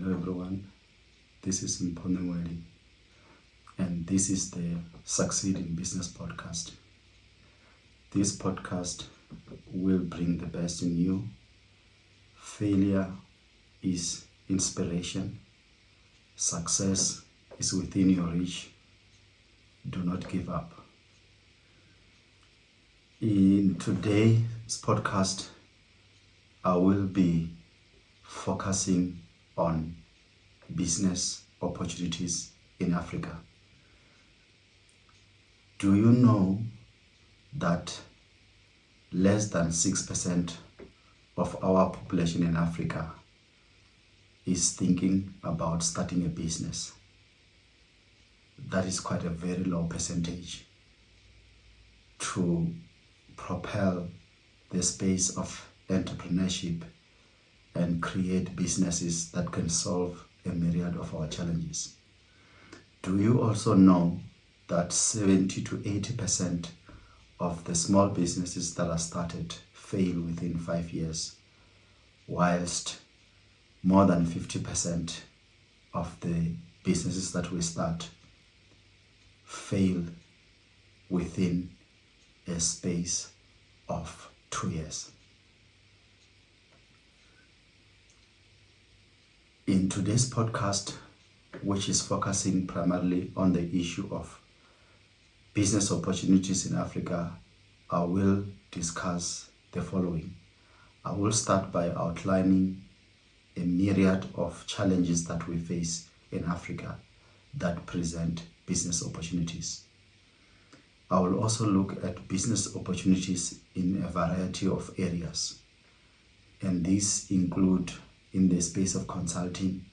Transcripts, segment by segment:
Hello everyone, this is Mpho Nenweli, and this is the Succeed in Business podcast. This podcast will bring the best in you. Failure is inspiration. Success is within your reach. Do not give up. In today's podcast, I will be focusing on business opportunities in Africa. Do you know that less than 6% of our population in Africa is thinking about starting a business? That is quite a very low percentage. To propel the space of entrepreneurship and create businesses that can solve a myriad of our challenges. Do you also know that 70 to 80% of the small businesses that are started fail within 5 years, whilst more than 50% of the businesses that we start fail within a space of 2 years? In today's podcast, which is focusing primarily on the issue of business opportunities in Africa, I will discuss the following. I will start by outlining a myriad of challenges that we face in Africa that present business opportunities. I will also look at business opportunities in a variety of areas, and these include in the space of consulting,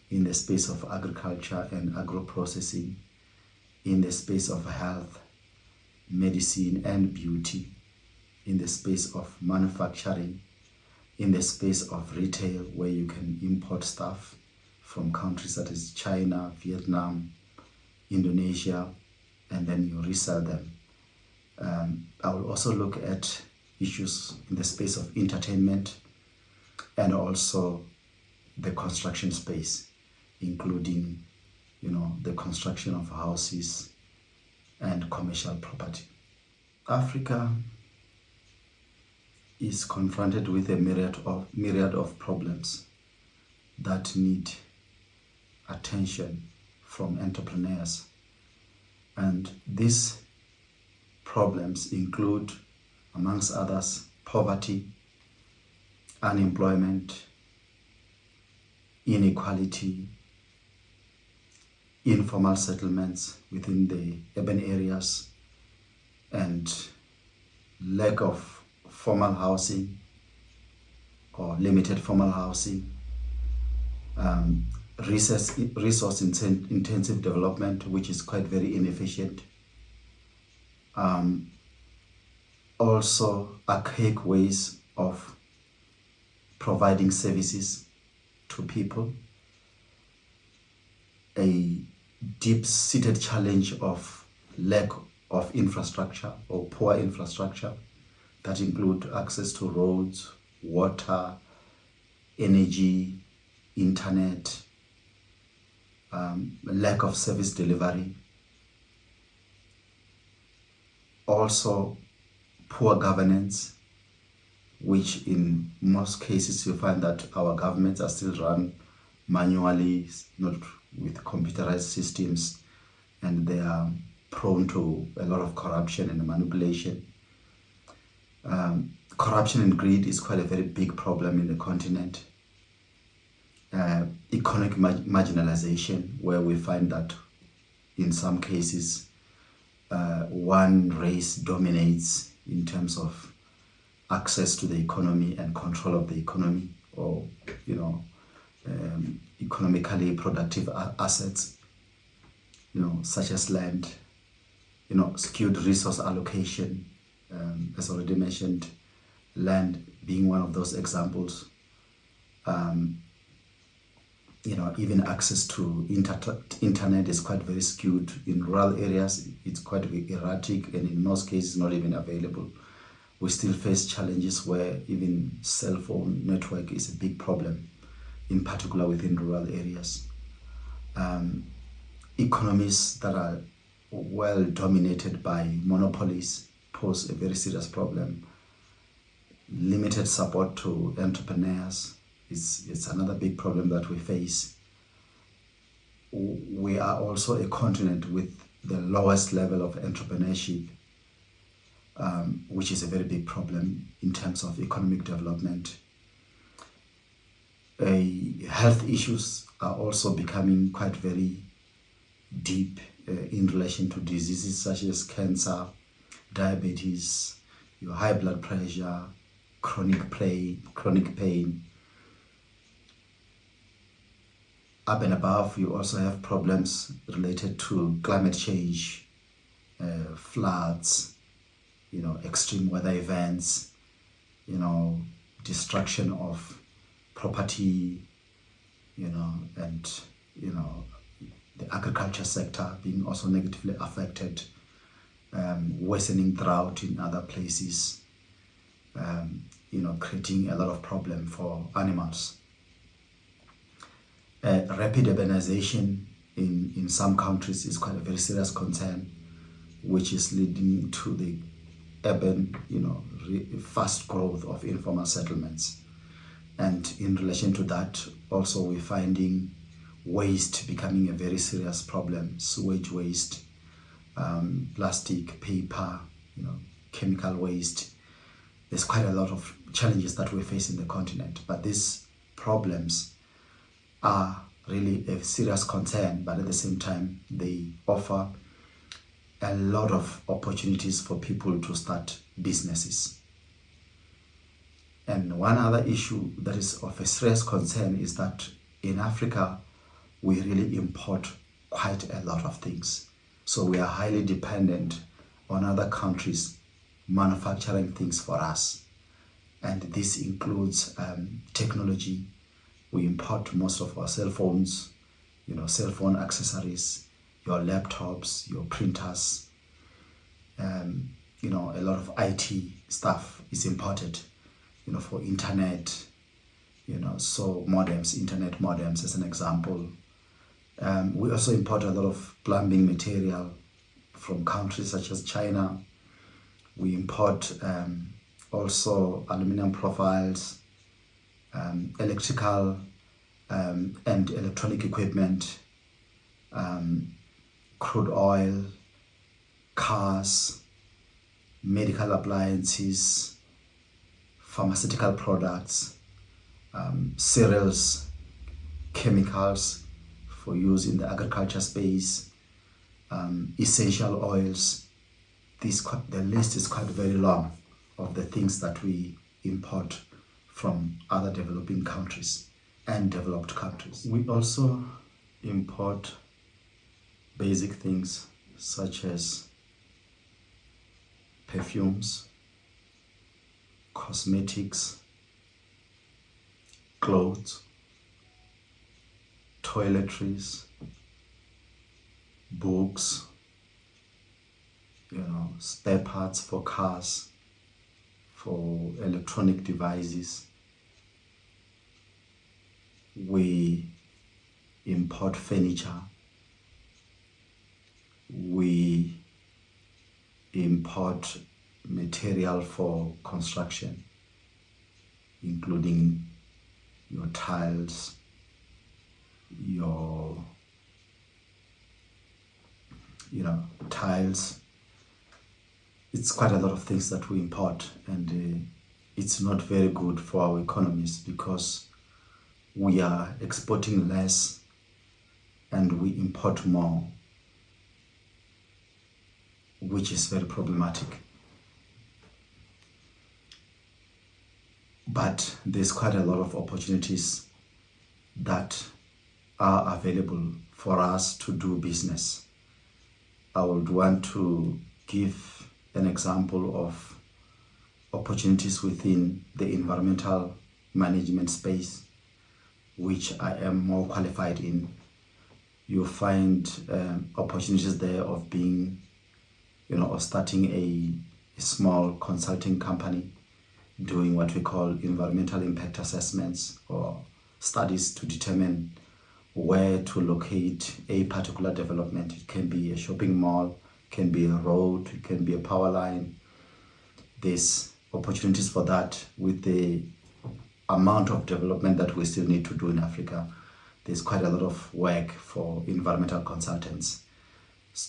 in the space of agriculture and agro-processing, in the space of health, medicine and beauty, in the space of manufacturing, in the space of retail, where you can import stuff from countries such as China, Vietnam, Indonesia, and then you resell them. I will also look at issues in the space of entertainment and also the construction space, including, the construction of houses and commercial property. Africa is confronted with a myriad of problems that need attention from entrepreneurs. And these problems include, amongst others, poverty, unemployment, inequality, informal settlements within the urban areas, and lack of formal housing or limited formal housing, resource-intensive development, which is quite very inefficient. Also, archaic ways of providing services to people, a deep-seated challenge of lack of infrastructure or poor infrastructure that include access to roads, water, energy, internet, lack of service delivery. Also, poor governance, which in most cases you find that our governments are still run manually, not with computerized systems, and they are prone to a lot of corruption and manipulation. Corruption and greed is quite a very big problem in the continent. Economic marginalization, where we find that in some cases one race dominates in terms of access to the economy and control of the economy, or economically productive assets, such as land, skewed resource allocation, as already mentioned, land being one of those examples. Even access to internet is quite very skewed. In rural areas, it's quite erratic, and in most cases not even available. We still face challenges where even cell phone network is a big problem in particular within rural areas. Economies that are well dominated by monopolies pose a very serious problem. Limited support to entrepreneurs is another big problem that we face. We are also a continent with the lowest level of entrepreneurship, which is a very big problem in terms of economic development. Health issues are also becoming quite very deep in relation to diseases such as cancer, diabetes, your high blood pressure, chronic pain. Up and above, you also have problems related to climate change, floods, extreme weather events, destruction of property, and the agriculture sector being also negatively affected, worsening drought in other places, creating a lot of problem for animals. Rapid urbanization in some countries is quite a very serious concern, which is leading to the urban, fast growth of informal settlements. And in relation to that, also we're finding waste becoming a very serious problem, sewage waste, plastic, paper, chemical waste. There's quite a lot of challenges that we face in the continent, but these problems are really a serious concern, but at the same time, they offer a lot of opportunities for people to start businesses. And one other issue that is of a serious concern is that in Africa, we really import quite a lot of things. So we are highly dependent on other countries manufacturing things for us. And this includes technology. We import most of our cell phones, cell phone accessories, your laptops, your printers, a lot of IT stuff is imported, for internet, so modems, internet modems as an example. We also import a lot of plumbing material from countries such as China. We import also aluminum profiles, electrical and electronic equipment, crude oil, cars, medical appliances, pharmaceutical products, cereals, chemicals for use in the agriculture space, essential oils. The list is quite very long of the things that we import from other developing countries and developed countries. We also import basic things such as perfumes, cosmetics, clothes, toiletries, books, spare parts for cars, for electronic devices. We import furniture. We import material for construction, including your tiles, tiles. It's quite a lot of things that we import, and it's not very good for our economies because we are exporting less and we import more, which is very problematic. But there's quite a lot of opportunities that are available for us to do business. I would want to give an example of opportunities within the environmental management space, which I am more qualified in. You'll find opportunities there of being, of starting a small consulting company, doing what we call environmental impact assessments or studies to determine where to locate a particular development. It can be a shopping mall, can be a road, it can be a power line. There's opportunities for that with the amount of development that we still need to do in Africa. There's quite a lot of work for environmental consultants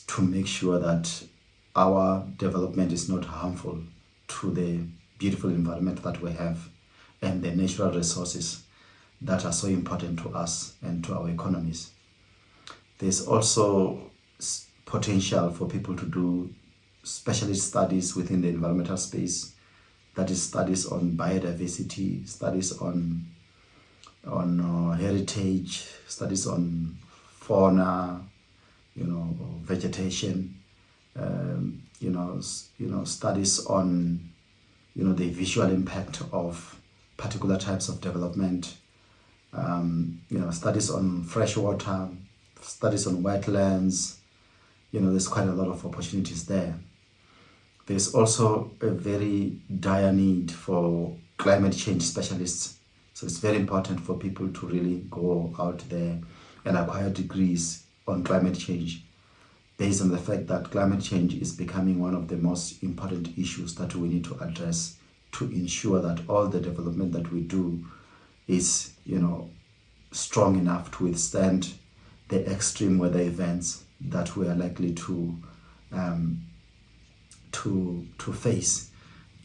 to make sure that our development is not harmful to the beautiful environment that we have and the natural resources that are so important to us and to our economies. There's also potential for people to do specialist studies within the environmental space, that is studies on biodiversity, studies on heritage, studies on fauna, vegetation, studies on the visual impact of particular types of development, studies on fresh water, studies on wetlands. There's quite a lot of opportunities there. There's also a very dire need for climate change specialists. So it's very important for people to really go out there and acquire degrees on climate change, based on the fact that climate change is becoming one of the most important issues that we need to address to ensure that all the development that we do is, strong enough to withstand the extreme weather events that we are likely to face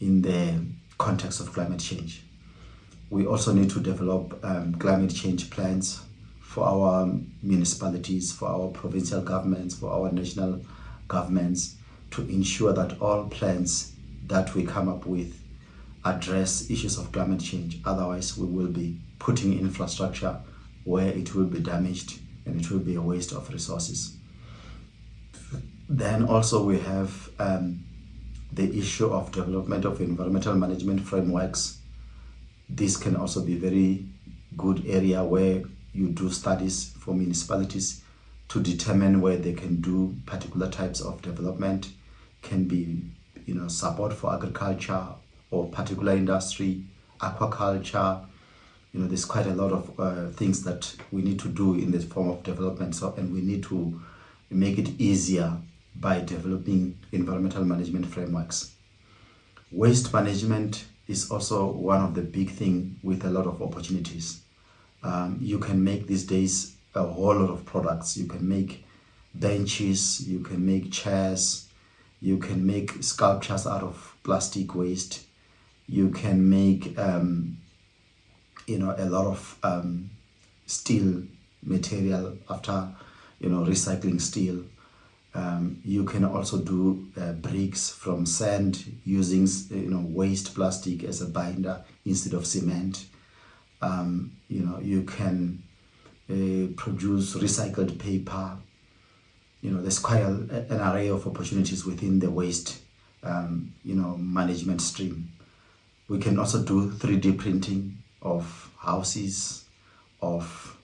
in the context of climate change. We also need to develop climate change plans for our municipalities, for our provincial governments, for our national governments, to ensure that all plans that we come up with address issues of climate change. Otherwise, we will be putting infrastructure where it will be damaged and it will be a waste of resources. Then also we have the issue of development of environmental management frameworks. This can also be a very good area where you do studies for municipalities to determine where they can do particular types of development. Can be, support for agriculture or particular industry, aquaculture. There's quite a lot of things that we need to do in this form of development. And we need to make it easier by developing environmental management frameworks. Waste management is also one of the big things with a lot of opportunities. You can make these days a whole lot of products. You can make benches, you can make chairs, you can make sculptures out of plastic waste. You can make a lot of steel material after recycling steel. You can also do bricks from sand using waste plastic as a binder instead of cement. You can produce recycled paper. There's quite an array of opportunities within the waste management stream. We can also do 3D printing of houses, of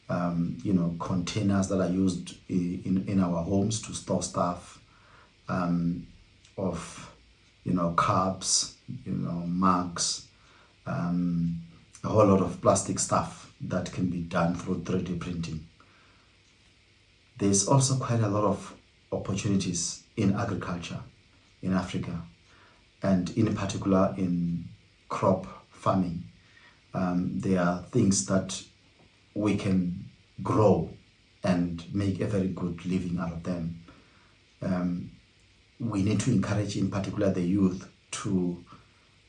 containers that are used in our homes to store stuff, of cups, mugs, a whole lot of plastic stuff that can be done through 3D printing. There's also quite a lot of opportunities in agriculture in Africa, and in particular in crop farming. There are things that we can grow and make a very good living out of them. We need to encourage in particular the youth to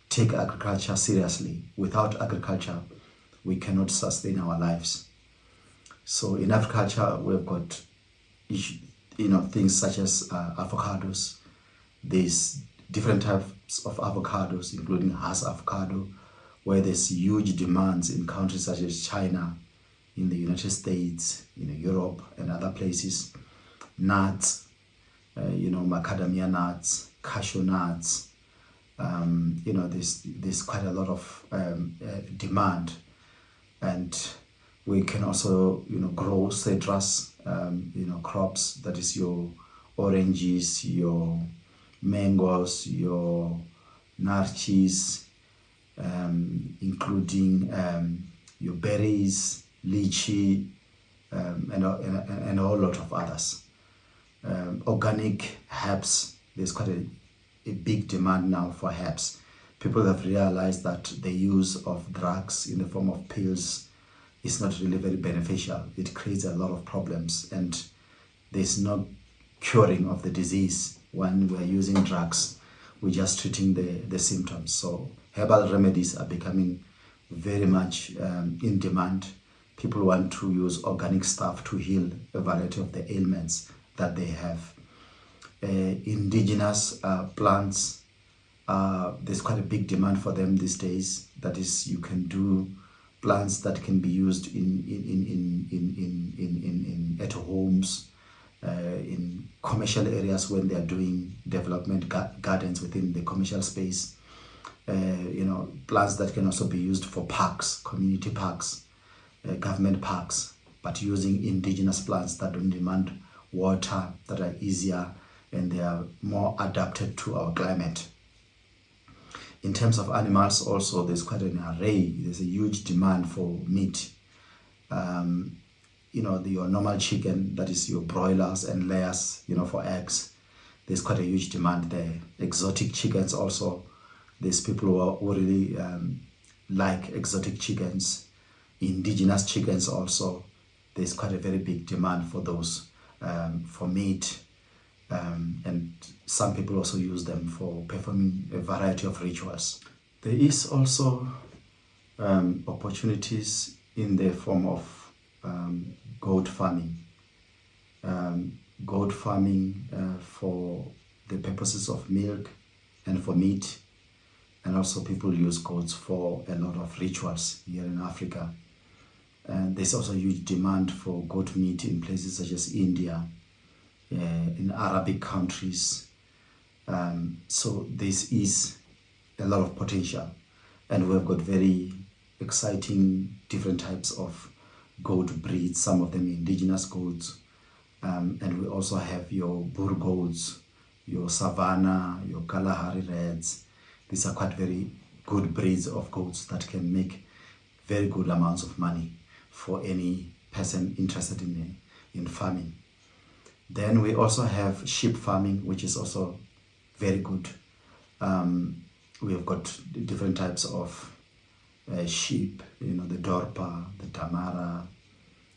take agriculture seriously. Without agriculture, we cannot sustain our lives. So in agriculture, we've got things such as avocados. There's different types of avocados, including Hass avocado, where there's huge demands in countries such as China, in the United States, Europe and other places. Nuts, macadamia nuts, cashew nuts. There's quite a lot of demand, and we can also grow citrus crops, that is your oranges, your mangoes, your narchis, including your berries, lychee, and a whole lot of others. Organic herbs, there's quite a big demand now for herbs. People have realized that the use of drugs in the form of pills is not really very beneficial. It creates a lot of problems, and there's no curing of the disease when we're using drugs. We're just treating the symptoms. So herbal remedies are becoming very much in demand. People want to use organic stuff to heal a variety of the ailments that they have. Indigenous plants, there's quite a big demand for them these days. That is, you can do plants that can be used at homes, in commercial areas when they are doing development gardens within the commercial space. Plants that can also be used for parks, community parks, government parks, but using indigenous plants that don't demand water, that are easier, and they are more adapted to our climate. In terms of animals also, there's quite an array. There's a huge demand for meat. Your normal chicken, that is your broilers and layers, for eggs. There's quite a huge demand there. Exotic chickens also. There's people who really like exotic chickens. Indigenous chickens also. There's quite a very big demand for those, for meat. And some people also use them for performing a variety of rituals. There is also opportunities in the form of goat farming. Goat farming for the purposes of milk and for meat. And also people use goats for a lot of rituals here in Africa. And there's also huge demand for goat meat in places such as India, in Arabic countries. So this is a lot of potential. And we've got very exciting different types of goat breeds, some of them indigenous goats. And we also have your Boer goats, your Savannah, your Kalahari Reds. These are quite very good breeds of goats that can make very good amounts of money for any person interested in farming. Then we also have sheep farming, which is also very good. We have got different types of sheep, the Dorpa, the Tamara,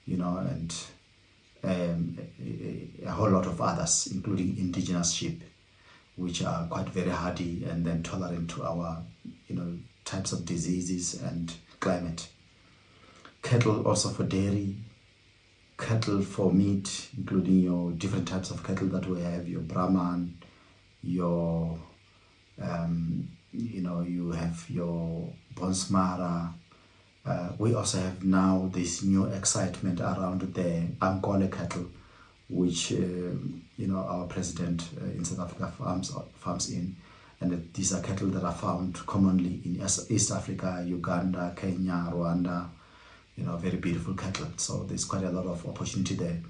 and a whole lot of others, including indigenous sheep, which are quite very hardy and then tolerant to our, types of diseases and climate. Cattle also for dairy, cattle for meat, including your different types of cattle that we have, your Brahman, your, you have your Bonsmara. We also have now this new excitement around the Ankole cattle, which, our president in South Africa farms in. And these are cattle that are found commonly in East Africa, Uganda, Kenya, Rwanda, very beautiful cattle. So there's quite a lot of opportunity there.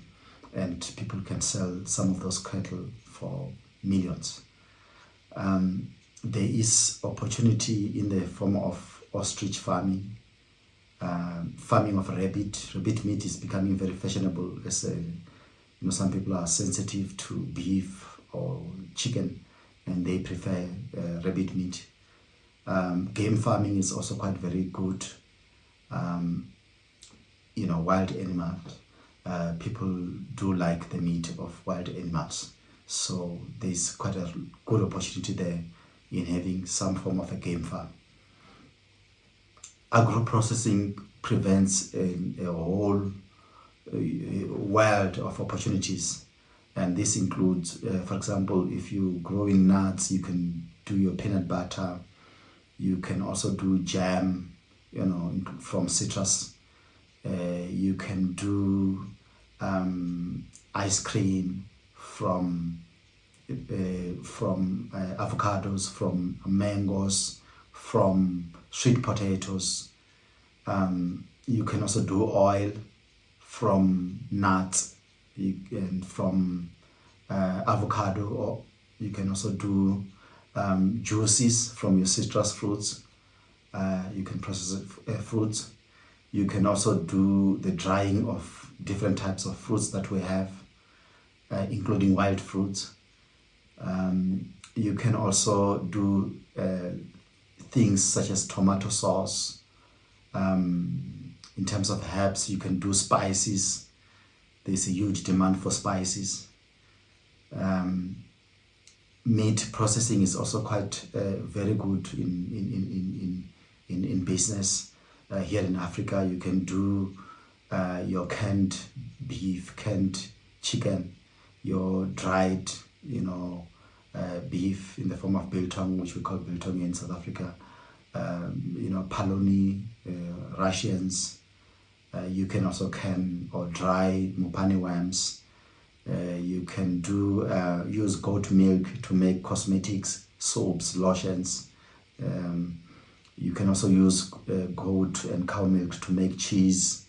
And people can sell some of those cattle for millions. There is opportunity in the form of ostrich farming, farming of rabbit. Rabbit meat is becoming very fashionable as some people are sensitive to beef or chicken and they prefer rabbit meat. Game farming is also quite very good. Wild animals. People do like the meat of wild animals. So there's quite a good opportunity there in having some form of a game farm. Agro-processing presents a whole world of opportunities. And this includes, for example, if you're growing nuts, you can do your peanut butter. You can also do jam, from citrus. You can do ice cream from avocados, from mangoes, from sweet potatoes. You can also do oil from nuts and from avocado, or you can also do juices from your citrus fruits. You can process fruits. You can also do the drying of different types of fruits that we have, including wild fruits. You can also do things such as tomato sauce. In terms of herbs, you can do spices. There's a huge demand for spices. Meat processing is also quite very good in business. Here in Africa, you can do your canned beef, canned chicken, your dried, beef in the form of biltong, which we call biltong in South Africa. Paloni, Russians. You can also can or dry mupani worms. You can do use goat milk to make cosmetics, soaps, lotions. You can also use goat and cow milk to make cheese.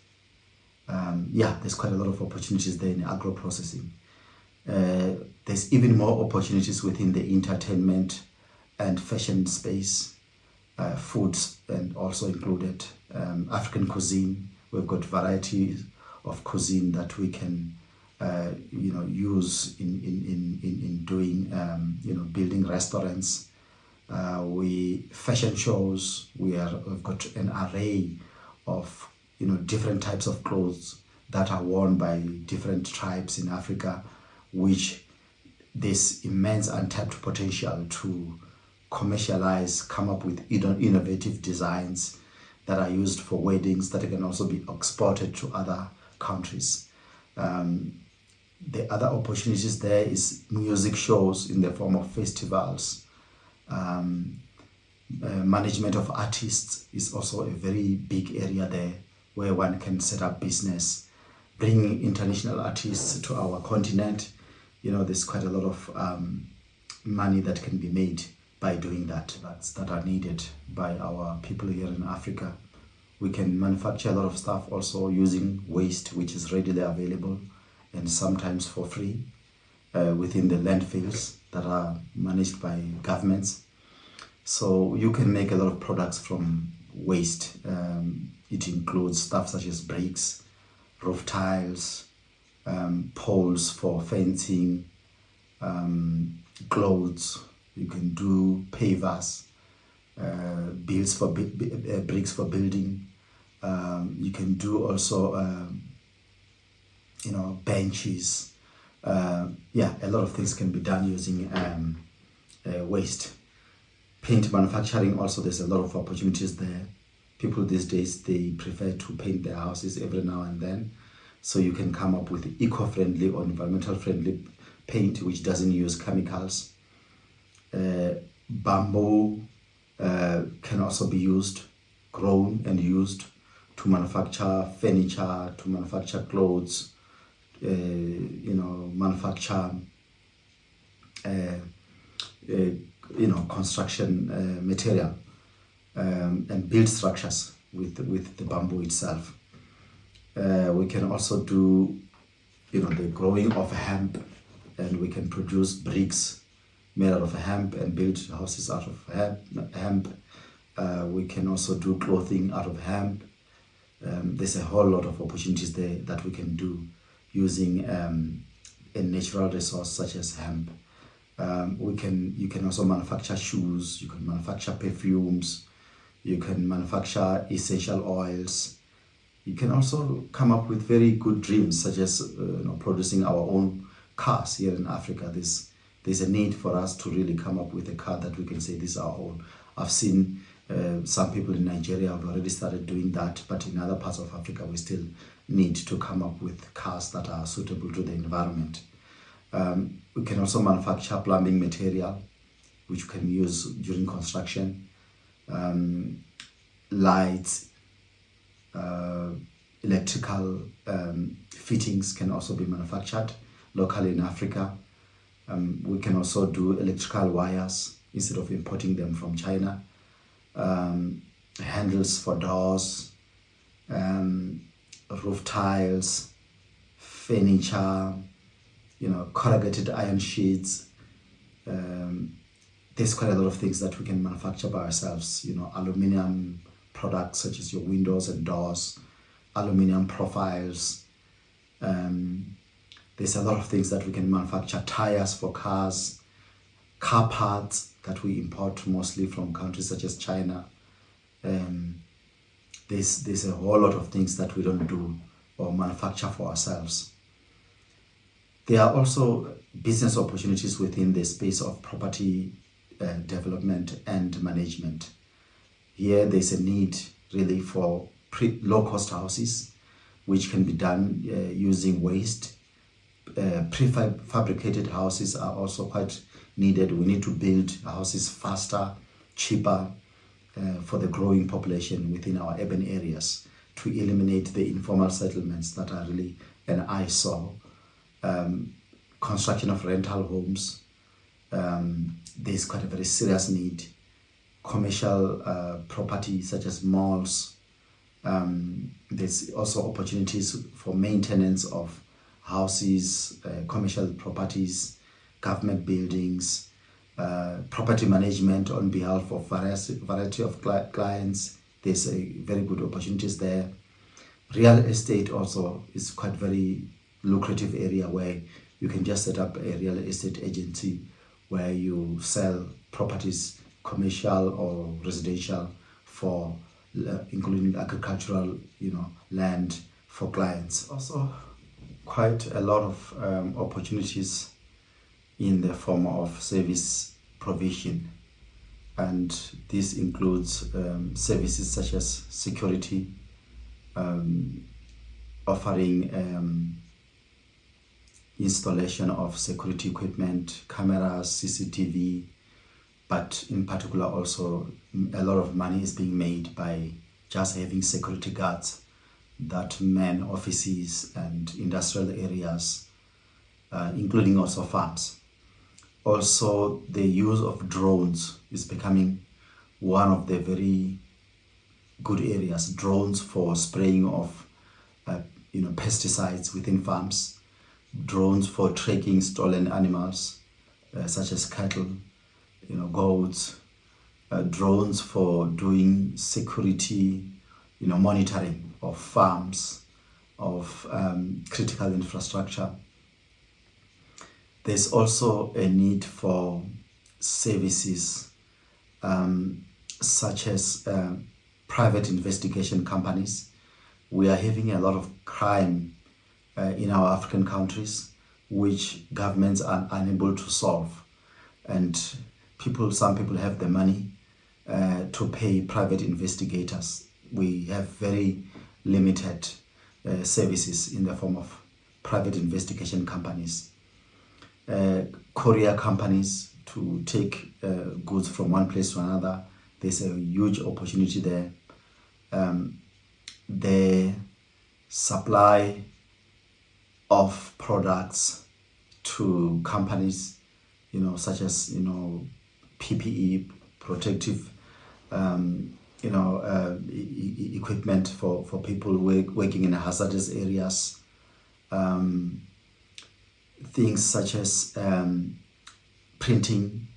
There's quite a lot of opportunities there in agro processing. There's even more opportunities within the entertainment and fashion space, foods and also included African cuisine. We've got varieties of cuisine that we can use in doing building restaurants. Fashion shows. We've got an array of different types of clothes that are worn by different tribes in Africa, which there's immense untapped potential to commercialize, come up with innovative designs that are used for weddings that can also be exported to other countries. The other opportunities there is music shows in the form of festivals. Management of artists is also a very big area there where one can set up business, bringing international artists to our continent. There's quite a lot of money that can be made by doing that are needed by our people here in Africa. We can manufacture a lot of stuff also using waste, which is readily available and sometimes for free within the landfills that are managed by governments. So you can make a lot of products from waste. It includes stuff such as bricks, roof tiles, poles for fencing, clothes. You can do pavers, bricks for building. You can do also benches. A lot of things can be done using waste. Paint manufacturing also, there's a lot of opportunities there. People these days, they prefer to paint their houses every now and then. So you can come up with eco-friendly or environmental friendly paint which doesn't use chemicals. Bamboo can also be grown and used to manufacture furniture, to manufacture clothes, manufacture construction material, and build structures with the bamboo itself. We can also do the growing of hemp, and we can produce bricks made out of hemp and build houses out of hemp. We can also do clothing out of hemp. There's a whole lot of opportunities there that we can do using a natural resource such as hemp. You can also manufacture shoes. You can manufacture perfumes. You can manufacture essential oils. You can also come up with very good dreams, such as producing our own cars here in Africa. There's a need for us to really come up with a car that we can say this is our own. I've seen some people in Nigeria have already started doing that, but in other parts of Africa we still need to come up with cars that are suitable to the environment. We can also manufacture plumbing material, which we can use during construction. Lights, electrical fittings can also be manufactured locally in Africa. We can also do electrical wires instead of importing them from China. Handles for doors, roof tiles, furniture, corrugated iron sheets. There's quite a lot of things that we can manufacture by ourselves. Aluminium products such as your windows and doors. aluminium profiles. There's a lot of things that we can manufacture, tires for cars, car parts that we import mostly from countries such as China. There's a whole lot of things that we don't do or manufacture for ourselves. There are also business opportunities within the space of property development and management. Here there's a need really for low-cost houses, which can be done using waste. Prefabricated houses are also quite needed. We need to build houses faster, cheaper, for the growing population within our urban areas, to eliminate the informal settlements that are really an eyesore. Construction of rental homes, there's quite a very serious need. Commercial property such as malls. There's also opportunities for maintenance of houses, commercial properties, government buildings, property management on behalf of variety of clients. There's a very good opportunities there. Real estate also is quite very lucrative area where you can just set up a real estate agency where you sell properties, commercial or residential, for including agricultural, land for clients. Also, quite a lot of opportunities in the form of service provision, and this includes services such as security, offering installation of security equipment, cameras, CCTV, but in particular also a lot of money is being made by just having security guards that man offices and industrial areas, including also farms. Also, the use of drones is becoming one of the very good areas. Drones for spraying of pesticides within farms, drones for tracking stolen animals such as cattle, goats, drones for doing security, monitoring of farms, of critical infrastructure. There's also a need for services such as private investigation companies. We are having a lot of crime in our African countries, which governments are unable to solve, and some people have the money to pay private investigators. We have very limited services in the form of private investigation companies, courier companies to take goods from one place to another. There's a huge opportunity there. The supply of products to companies, such as PPE, protective equipment for people working in hazardous areas, things such as printing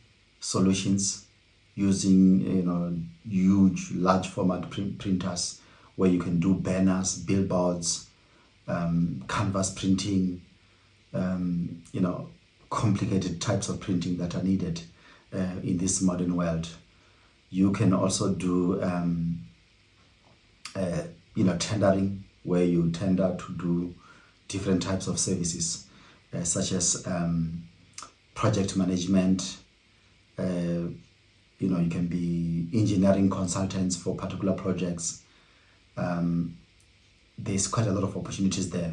solutions using huge large format printers where you can do banners, billboards, canvas printing, complicated types of printing that are needed in this modern world. You can also do tendering, where you tender to do different types of services, such as project management. You can be engineering consultants for particular projects. There's quite a lot of opportunities there.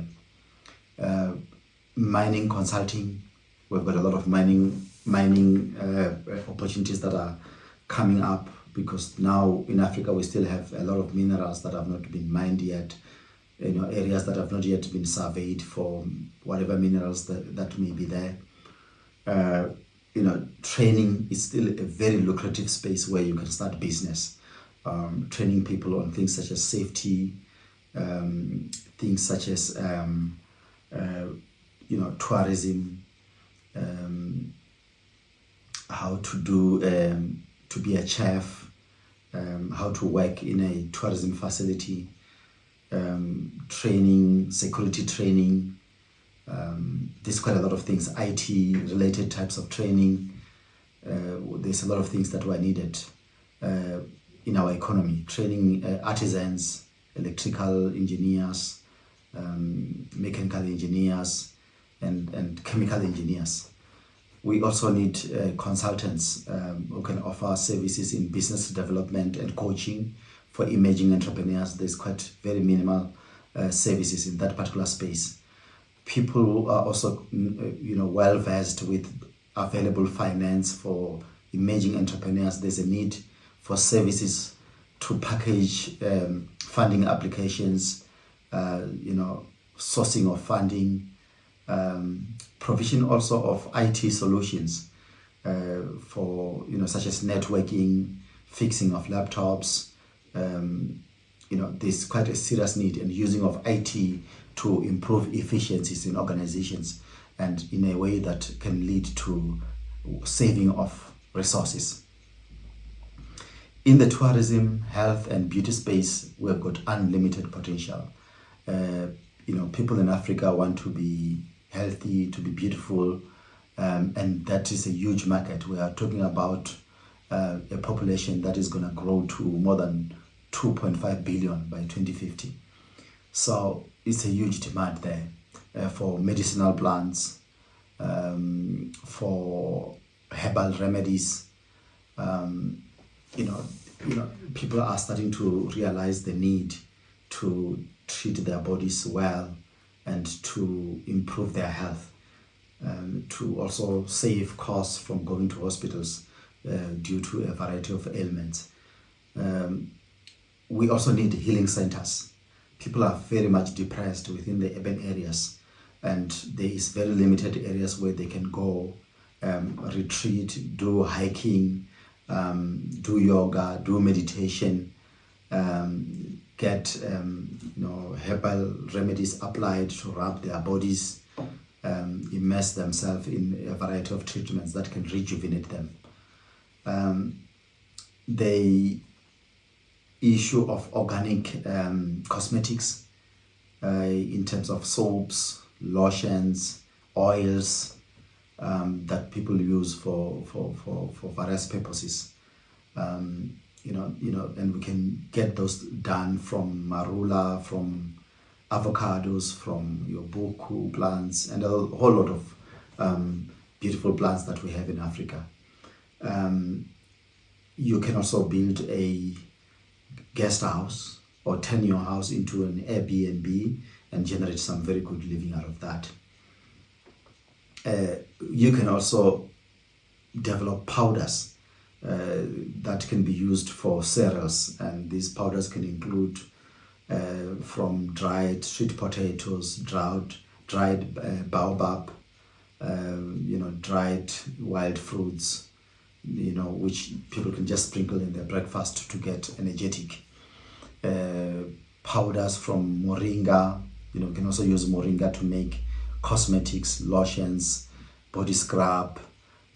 Mining consulting, we've got a lot of mining opportunities that are coming up, because now in Africa we still have a lot of minerals that have not been mined yet, areas that have not yet been surveyed for whatever minerals that may be there. Training is still a very lucrative space where you can start business, training people on things such as safety, things such as tourism, how to do to be a chef, how to work in a tourism facility, training, security training. There's quite a lot of things, IT related types of training. There's a lot of things that were needed in our economy, training artisans, electrical engineers, mechanical engineers, and chemical engineers. We also need consultants who can offer services in business development and coaching for emerging entrepreneurs. There's quite very minimal services in that particular space. People who are also well versed with available finance for emerging entrepreneurs. There's a need for services to package funding applications, sourcing of funding, provision also of IT solutions for such as networking, fixing of laptops. There's quite a serious need and using of IT to improve efficiencies in organizations and in a way that can lead to saving of resources. In the tourism, health and beauty space, we've got unlimited potential. People in Africa want to be healthy, to be beautiful, and that is a huge market. We are talking about a population that is going to grow to more than 2.5 billion by 2050. So it's a huge demand there for medicinal plants, for herbal remedies. People are starting to realize the need to treat their bodies well and to improve their health, to also save costs from going to hospitals due to a variety of ailments. We also need healing centers. People are very much depressed within the urban areas, and there is very limited areas where they can go, retreat, do hiking, do yoga, do meditation, get herbal remedies applied to rub their bodies, immerse themselves in a variety of treatments that can rejuvenate them. The issue of organic cosmetics in terms of soaps, lotions, oils that people use for various purposes. And we can get those done from marula, from avocados, from your buku plants, and a whole lot of beautiful plants that we have in Africa. You can also build a guest house or turn your house into an Airbnb and generate some very good living out of that. You can also develop powders that can be used for cereals, and these powders can include from dried sweet potatoes, dried baobab, dried wild fruits, which people can just sprinkle in their breakfast to get energetic. Powders from moringa, you can also use moringa to make cosmetics, lotions, body scrub,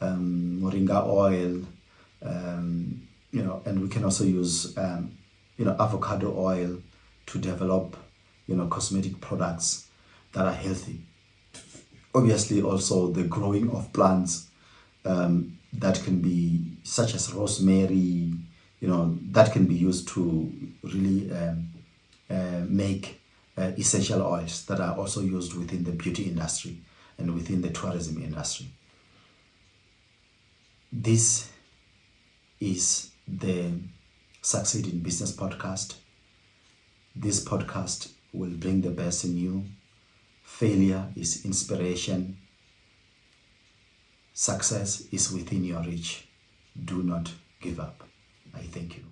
moringa oil, and we can also use avocado oil to develop cosmetic products that are healthy. Obviously also the growing of plants that can be such as rosemary, that can be used to really make essential oils that are also used within the beauty industry and within the tourism industry. This is the Succeed in Business podcast. This podcast will bring the best in you. Failure is inspiration. Success is within your reach. Do not give up. I thank you.